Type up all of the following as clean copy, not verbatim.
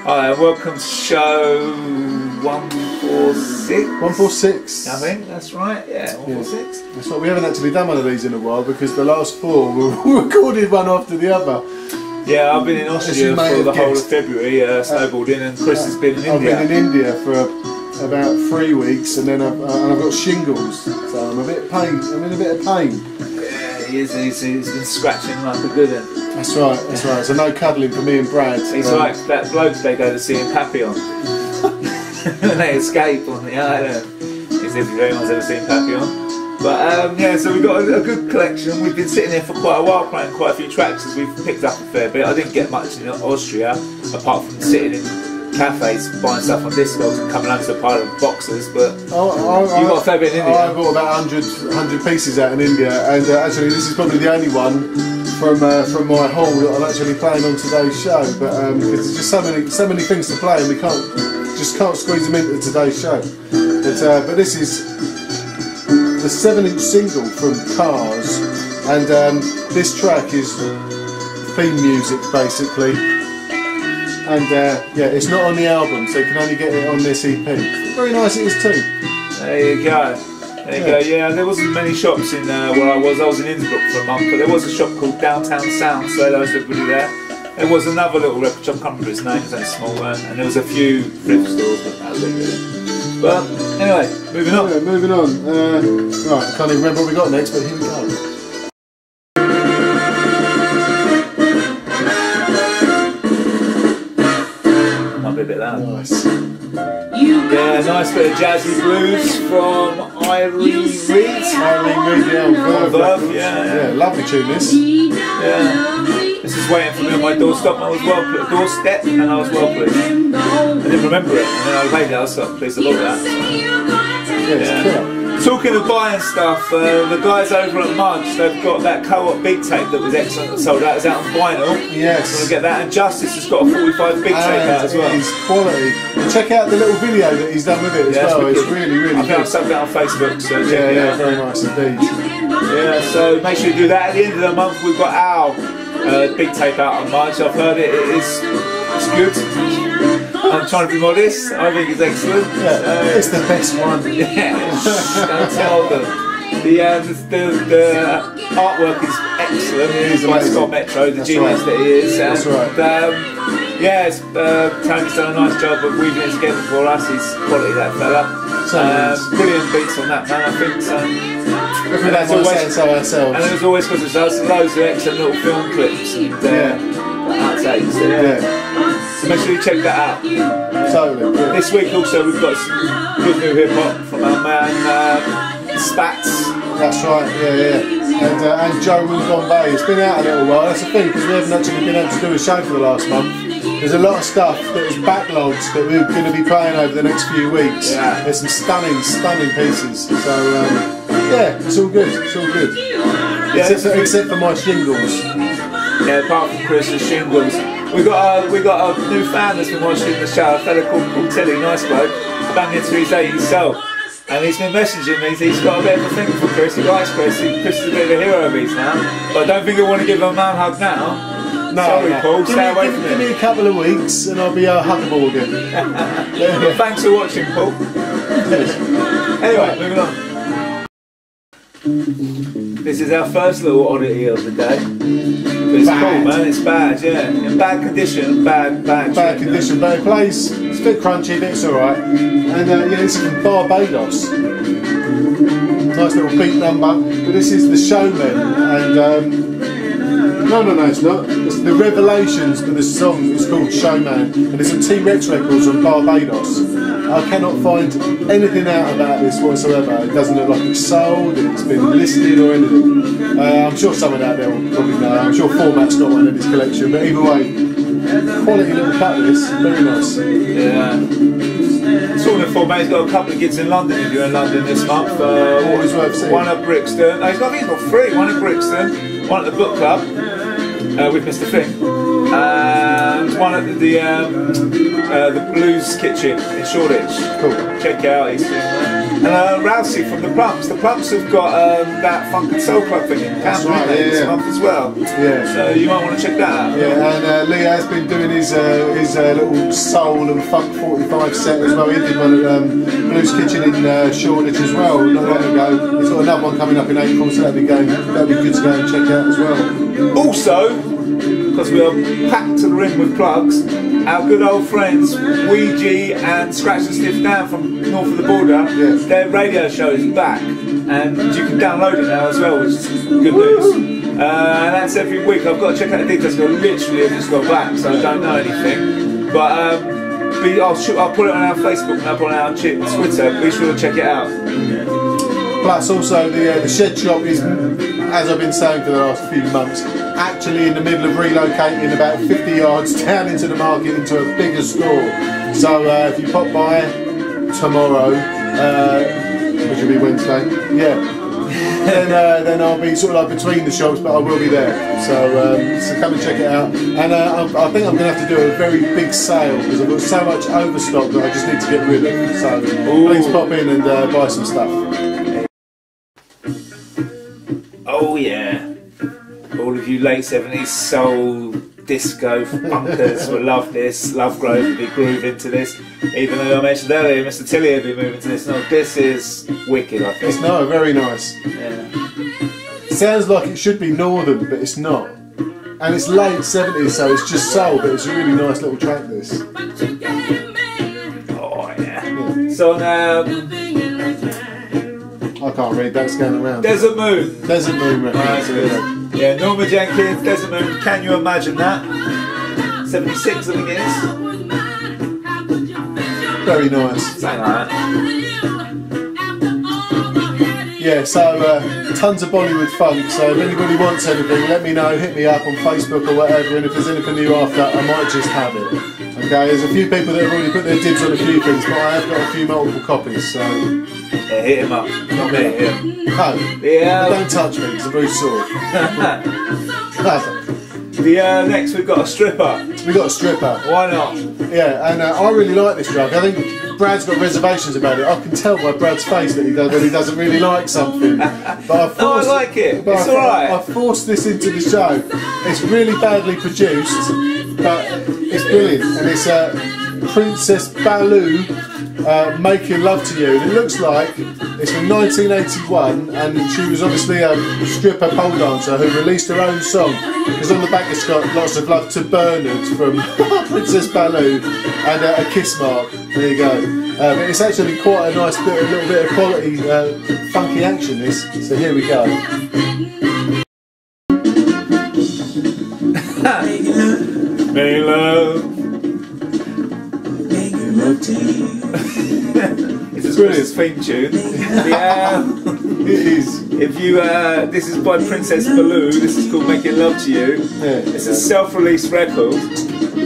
Hi, welcome to show 146. 146. I think that's right. Yeah, 146. That's right. We haven't actually done one of these in a while because the last four were recorded one after the other. Yeah, I've been in Austria for the whole of February, snowboarding, and Chris has been in India. I've been in India for about 3 weeks, and then I've got shingles, so I'm in a bit of pain. Yeah, he's been scratching like a good one. That's right. So no cuddling for me and Brad. He's like that bloke they go to see in Papillon. And they escape on the island. If anyone's ever seen Papillon. But yeah, so we've got a good collection. We've been sitting there for quite a while playing quite a few tracks as we've picked up a fair bit. I didn't get much in Austria apart from sitting in cafes buying stuff on Discogs and coming home to a pile of boxes, but you got a fair bit in India. I bought about 100 pieces out in India, and actually this is probably the only one from my haul that I'm actually playing on today's show. But because there's just so many things to play, and we can't squeeze them into today's show. But this is the 7-inch single from Cars, and this track is theme music basically. And yeah, it's not on the album, so you can only get it on this EP. Very nice it is too. There you go. There you go. Yeah, there wasn't many shops in where I was. I was in Innsbruck for a month, but there was a shop called Downtown Sound, so there was everybody there. There was another little record shop, I can't remember its name, it was a small one, and there was a few thrift stores, but that was it really. But anyway, moving on. Yeah, moving on. Right, I can't even remember what we got next, but here we go. Might be a bit loud. Nice. Yeah, nice bit of jazzy blues from Irie Reid. Yeah, Verve, yeah. Lovely tune this. Yeah. This is waiting for me on my doorstep. I was well pleased. Doorstep, and I was well pleased. I didn't remember it, and then I played it. I was so pleased about that. Yeah. Talking of buying stuff, the guys over at Mudge, they've got that co-op beat tape that was excellent that sold out. It's out on vinyl. Yes. I'm gonna get that. And Justice has got a 45 beat tape out as well. It's quality. And check out the little video that he's done with it as well. It's really good. I think I've stuck that on Facebook, so check it out. Very nice indeed. Yeah, so make sure you do that. At the end of the month, we've got our big tape out on Mudge. I've heard it's good. I'm trying to be modest. I think it's excellent. Yeah, it's the best one. Yeah, don't tell them. The artwork is excellent. It is by Scott Metro, the genius that he is. And, That's right. Yeah, Tony's done a nice job of weaving it together for us. He's quality, that fella. Brilliant beats on that man, I think. So. And there's always, because it's us, loads of excellent little film clips and outtakes. So make sure you check that out. Totally. Yeah. This week also we've got some good new hip hop from our man Spats. That's right, yeah. And Joe Will Bombay. It's been out a little while, that's the thing, because we haven't actually been able to do a show for the last month. There's a lot of stuff that is backlogged that we're going to be playing over the next few weeks. Yeah. There's some stunning pieces. So yeah, it's all good. Yeah, except for my shingles. Yeah, apart from Chris's shingles. We got a new fan that's been watching the show, a fella called Tilly, nice bloke, banging through his 80s soul. And he's been messaging me, he's got a bit of a thing for Chris, he likes Chris, Chris is a bit of a hero of his now. But I don't think he'll want to give him a man hug now. No, sorry Paul, stay away from him. Give me a couple of weeks and I'll be huggable again. Thanks for watching, Paul. Anyway, moving on. This is our first little oddity of the day. It's cool, man. It's bad, yeah. In bad condition, bad condition, but it plays. It's a bit crunchy, but it's all right. And yeah, this is from Barbados. Nice little beat number. But this is the Showmen, and no, it's not. It's the Revelations, but the song is called Showman, and it's a T-Rex Records on Barbados. I cannot find anything out about this whatsoever. It doesn't look like it's sold, it's been listed or anything. I'm sure someone out there will probably know. I'm sure Format's got one in his collection, but either way, quality little cut this, very nice. Yeah. Talking of Format, he's got a couple of gigs in London if you're in London this month. Always worth seeing. One at Brixton. No, I think he's got 3. One at Brixton, one at the Book Club with Mr. Finn. And one at the Blues Kitchen in Shoreditch. Cool. Check it out, he's doing that. And Rousey from the Plumps. The Plumps have got that Funk and Soul Club thing in Canberra right, this month as well. Yeah. So you might want to check that out. Yeah, and Lee has been doing his little soul and funk 45 set as well. He did one at Blues Kitchen in Shoreditch as well not long ago. He's got another one coming up in April, so that'll be good to go and check out as well. Also, because we are packed to the rim with plugs, our good old friends Ouija and Scratch and Sniff Down from north of the border, yes. Their radio show is back, and you can download it now as well, which is good news. And that's every week. I've got to check out the details, because literally I've just got back, so I don't know anything. But I'll put it on our Facebook and up on our Twitter. Be sure to check it out. Plus, also the shed shop is, as I've been saying for the last few months, actually in the middle of relocating about 50 yards down into the market into a bigger store. So if you pop by tomorrow, which will be Wednesday, yeah, then I'll be sort of like between the shops, but I will be there. So come and check it out. And I think I'm going to have to do a very big sale, because I've got so much overstock that I just need to get rid of. So please pop in and buy some stuff. Oh yeah. All of you late 70s soul, disco funkers will love this. Love Grove will be grooving to this. Even though I mentioned earlier Mr. Tilly will be moving to this. No, this is wicked, I think. It's very nice. Yeah. It sounds like it should be northern, but it's not. And it's late 70s, so it's just soul, but it's a really nice little track, this. Oh yeah. So now... I can't read, that's going around. Desert Moon. Desert Moon records. Yeah, Norma Jenkins, Desert Moon, can you imagine that? 76 I think it is. Very nice. Something like that. Yeah, so tons of Bollywood funk, so if anybody wants anything, let me know, hit me up on Facebook or whatever, and if there's anything new after, I might just have it. Okay, there's a few people that have already put their dibs on a few things, but I have got a few multiple copies, so... Yeah, hit him up, not me, him. No, Yeah. don't touch me, because I'm very sore. Next we've got a stripper. We got a stripper. Why not? Yeah, and I really like this drug. I think Brad's got reservations about it. I can tell by Brad's face that he doesn't really like something. But I like it. It's alright. I forced this into the show. It's really badly produced, but it's brilliant. And it's Princess Baloo Making Love to You. And it looks like it's from 1981, and she was obviously a stripper pole dancer who released her own song. Because on the back it's got lots of love to Bernard from Princess Baloo and a kiss mark. There you go. But it's actually quite a nice little bit of quality, funky action, this. So here we go. Make love. It's Chris's theme tune. Yeah. It is. If you, this is by Princess Baloo. This is called Making Love to You. Yeah. It's a self-released record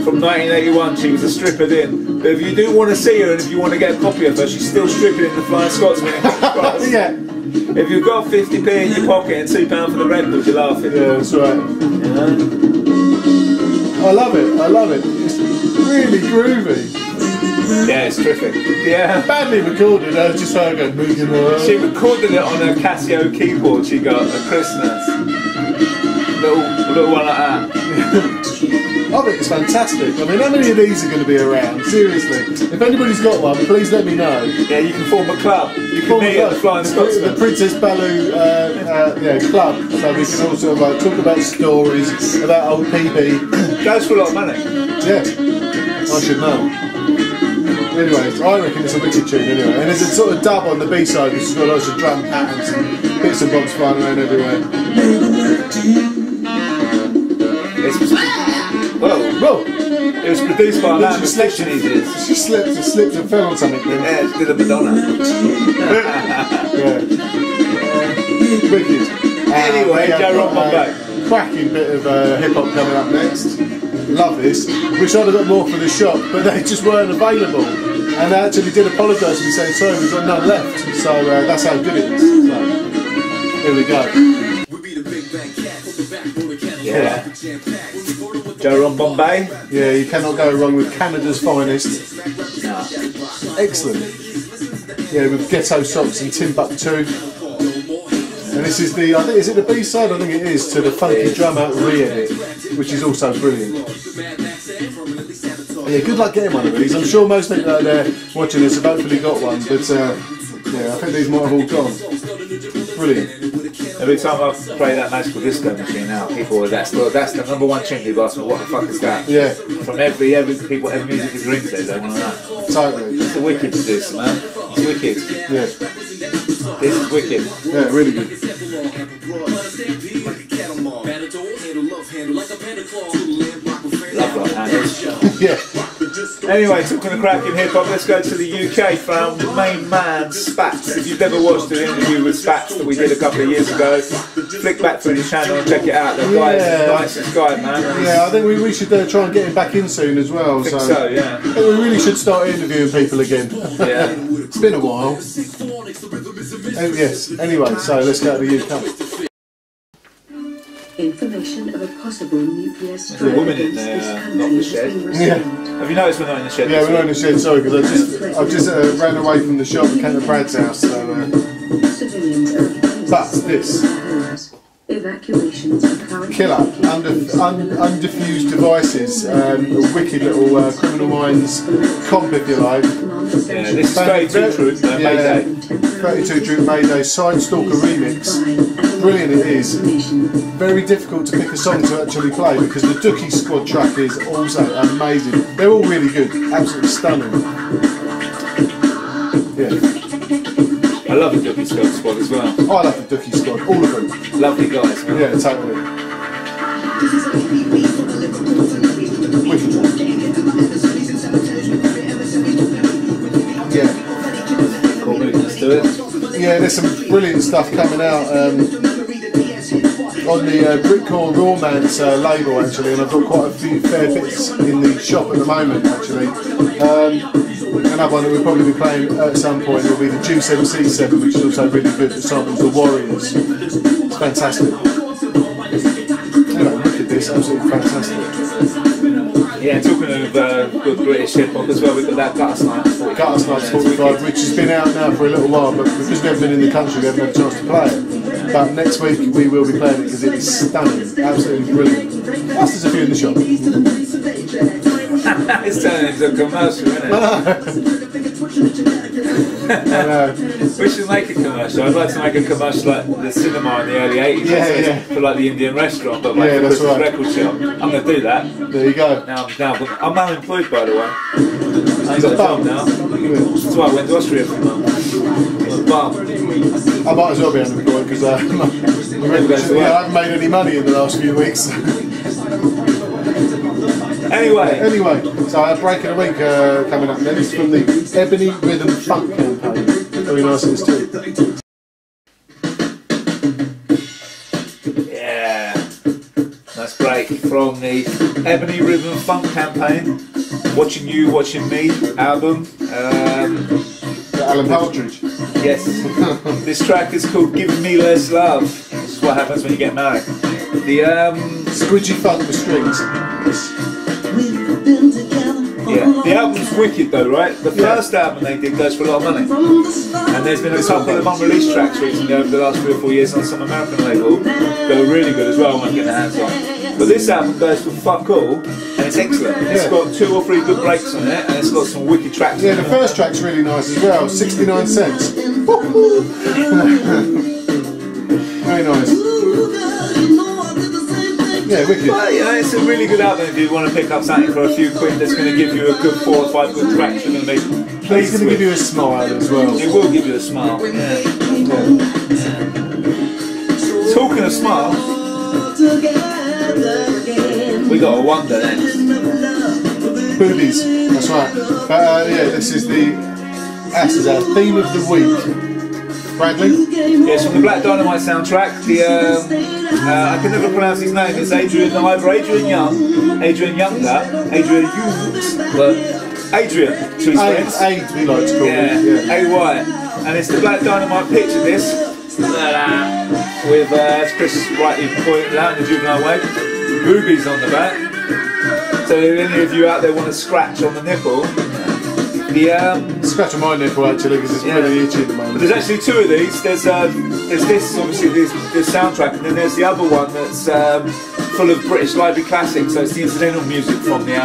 from 1981. She was a stripper then. But if you do want to see her and if you want to get a copy of her, she's still stripping in the Flying Scotsman. Yeah. If you've got 50p in your pocket and £2 for the record, you're laughing. Yeah, that's right. Yeah. I love it. I love it. It's really groovy. Yeah, it's terrific. Yeah. Badly recorded, just so I go moving around. She recorded it on a Casio keyboard she got at Christmas. Little one like that. I think it's fantastic. I mean, how many of these are going to be around? Seriously. If anybody's got one, please let me know. Yeah, you can form a club. You can meet at the Flying Scotsman. The Princess Baloo club. So we can all sort of talk about stories about old PB. Goes for a lot of money. Yeah, I should know. Anyways, I reckon it's a wicked tune anyway. And there's a sort of dub on the B-side which has got lots of drum patterns and bits and bobs flying around everywhere. It was produced by a man with She slipped and fell on something. Yeah, it's good of Madonna. Yeah. Wicked. Anyway, Joe Rock back. Cracking bit of hip-hop coming up next. Love this. Wish I'd have got more for the shop, but they just weren't available. And they actually did apologise to me saying, sorry, we've got none left. So that's how good it is. So, here we go. Yeah. Joe Ron Bombay. Yeah, you cannot go wrong with Canada's finest. Excellent. Yeah, with Ghetto Socks and Timbuktu. And this is the, I think, is it the B-side? I think it is, to the Funky Drummer re-edit, which is also brilliant. Yeah, good luck getting one of these. I'm sure most people out there watching this have hopefully got one, but yeah, I think these might have all gone. Brilliant. Every time I play that Magical Disco Machine now, people are that's the #1 tune. People ask me, what the fuck is that? Yeah. From every people, every music is ring says they want to know. Totally. It's wicked to this, man. It's wicked. Yeah. This is wicked. Yeah, really good. Love rock handles. Yeah. Anyway, talking of cracking hip hop, let's go to the UK. Found the main man, Spats. If you've never watched an interview with Spats that we did a couple of years ago, flick back through his channel and check it out. The guy is the nicest guy, man. Yeah, I think we should try and get him back in soon as well. I think so, yeah. I think we really should start interviewing people again. Yeah. It's been a while. Oh, yes. Anyway, so let's go to the UK. Information of a possible nuclear strike. There's a woman in there, not in the shed. Yeah. Have you noticed we're not in the shed? Yeah, we're not in the shed, sorry, because I've just ran away from the shop and came to Brad's house, so... but this. Evacuations are currently Killer, undifused devices, a wicked little Criminal Minds comp, if you like. Yeah, this is 32 Truth, Mayday. 32 Truth Mayday, Sidestalker remix. Brilliant it is. Very difficult to pick a song to actually play because the Dookie Squad track is also amazing. They're all really good, absolutely stunning. Yeah. I love the Dookie Squad as well. I love the Dookie Squad, all of them. Lovely guys, man. Yeah, totally. Wicked. Yeah. Cool, let's do it. Yeah, there's some brilliant stuff coming out on the Brickcore Rawmans label actually, and I've got quite a few fair bits in the shop at the moment actually. Another one that we'll probably be playing at some point will be the Juice MC7, which is also really good. The samples The Warriors. It's fantastic. Anyway, look at this, absolutely fantastic. Yeah, talking of good British hip hop as well, we've got that Gutter Snipes 45. Gutter Snipes 45, which has been out now for a little while, but because we haven't been in the country, we haven't had a chance to play it. But next week we will be playing it because it is stunning, absolutely brilliant. Plus there's a few in the shop. It's turning into a commercial, isn't it? I know. We should make a commercial. I'd like to make a commercial like the cinema in the early 80s. Yeah. For like the Indian restaurant, but like Yeah, the that's right. record shop. I'm going to do that. There you go. I'm unemployed, by the way. I ain't got a job now. That's why I went to Austria for a month. I might as well be unemployed because I haven't made any money in the last few weeks. Anyway, so our break of the week coming up next from the Ebony Rhythm Funk campaign. Very nice of this too. Yeah, that's great. From the Ebony Rhythm Funk campaign, Watching You, Watching Me album. Alan Partridge. Yes. This track is called Giving Me Less Love. This is what happens when you get married. The Squidgy Funk with strings. Yeah, the album's wicked though, right? The first album they did goes for a lot of money. And there's been a couple of unreleased tracks recently over the last 3 or 4 years on some American label go really good as well when I get their hands on. But this album goes for fuck all, and it's excellent. It's got 2 or 3 good breaks on it, and it's got some wicked tracks. Yeah, the first track's really nice as well, 69 cents. Very nice. Yeah, wicked. Well, you know, it's a really good album if you want to pick up something for a few quid that's going to give you a good 4 or 5 good tracks you're going to be pleased It's going to give you a smile as well. It will give you a smile. Yeah. Talking of smile, we got a wonder next. Boobies, that's right. But yeah, this is our theme of the week. Bradley? Yes, from the Black Dynamite soundtrack. I can never pronounce his name. It's Adrian Young, Adrian Younger, Adrian Hughes, but Adrian to his friends. Aid, we like to call him. Yeah, A-Y. And it's the Black Dynamite picture disc with, as Chris rightly pointed out in the juvenile way, boobies on the back. So if any of you out there want to scratch on the nipple, The Scratching my nipple actually because it's really itchy at the moment. There's actually two of these. There's this, obviously, this soundtrack, and then there's the other one that's full of British library classics. So it's the incidental music from the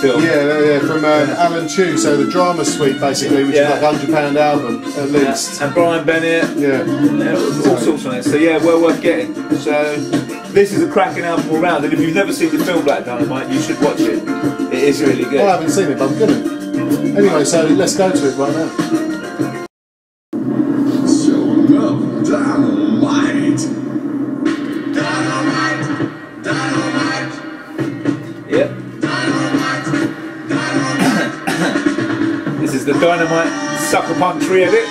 film. Yeah, from Alan Chew. So the drama suite basically, which is like £100 album at least. And Brian Bennett. All sorts on it. So yeah, well worth getting. So this is a cracking album all round. And if you've never seen the film Black Dynamite, you should watch it. It is really good. I haven't seen it, but I'm gonna. Anyway, so let's go to it right now. So love dynamite. Dynamite. Dynamite. Yep. This is the Dynamite Sucker Punch re-edit.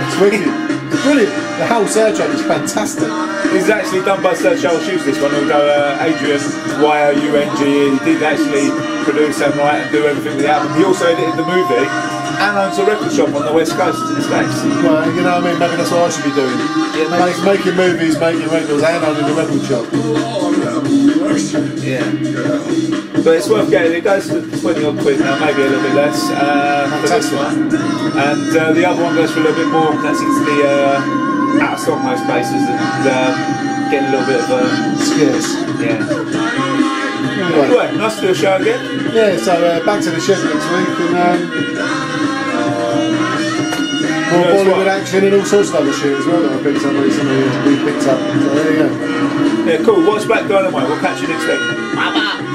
It's wicked. It's brilliant. The whole soundtrack is fantastic. This is actually done by Sir Charles Hughes, this one, although Adrian Young, he did actually produce and write and do everything with the album. He also edited the movie and owns a record shop on the West Coast in the States. Well, you know what I mean? Maybe that's what I should be doing. Yeah, making movies, making records, and owning a record shop. Yeah. But it's worth getting. It goes for 20 odd quid now, maybe a little bit less for this one. And the other one goes for a little bit more. That seems to be out of stock most places and getting a little bit of scarce. Yeah. Anyway, nice to do a show again. Yeah, so back to the shed next week and more Bollywood action and all sorts of other shit as well that I picked up recently. We picked up. So there you go. Yeah, cool. Watch Black Dynamite. We'll catch you next week. Bye bye.